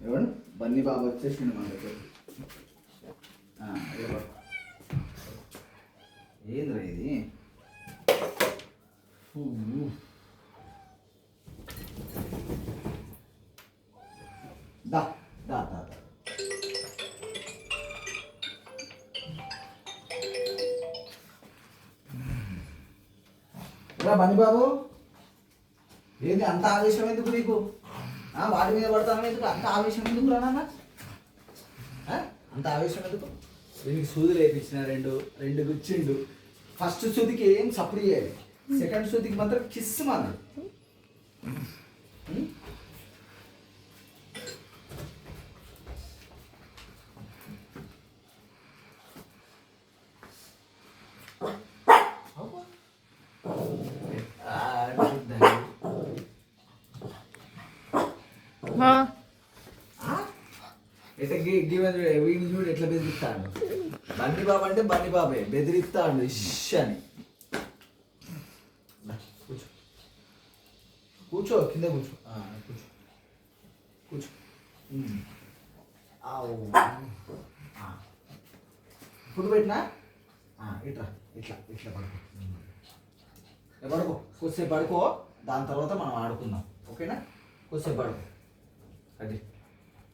ఎవరు బన్నీ బాబు వచ్చేసిండు మన దగ్గర. ఏంద్రా ఇది? దా దా దా దా రా బన్నీ బాబు. ఏంది అంత ఆవేశం ఎందుకు నీకు? వాడి మీద పడతాను ఎందుకు అంత ఆవేశం ఎందుకు రా నాన్న? అంత ఆవేశం ఎందుకు? దీనికి సూదులు వేయించిన రెండు గుచ్చిండు. ఫస్ట్ సూదికి ఏం సప్లై చేయాలి, సెకండ్ సూదికి మాత్రం కిస్ మాన్నాడు. వీడిని చూడు ఎట్లా బెదిరిస్తాడు. బన్నీ బాబు అంటే బన్నీ బాబే బెదిరిస్తాడు ఇష్ అని. కూర్చో కూర్చో కింద కూర్చో కూర్చో కూర్చో. ఫుడ్ పెట్టినా ఇట్లా ఇట్లా ఇట్లా పడుకో. పడుకో కొద్దిసేపు పడుకో, దాని తర్వాత మనం ఆడుకుందాం. ఓకేనా? కొద్దిసేపు పడుకో. అది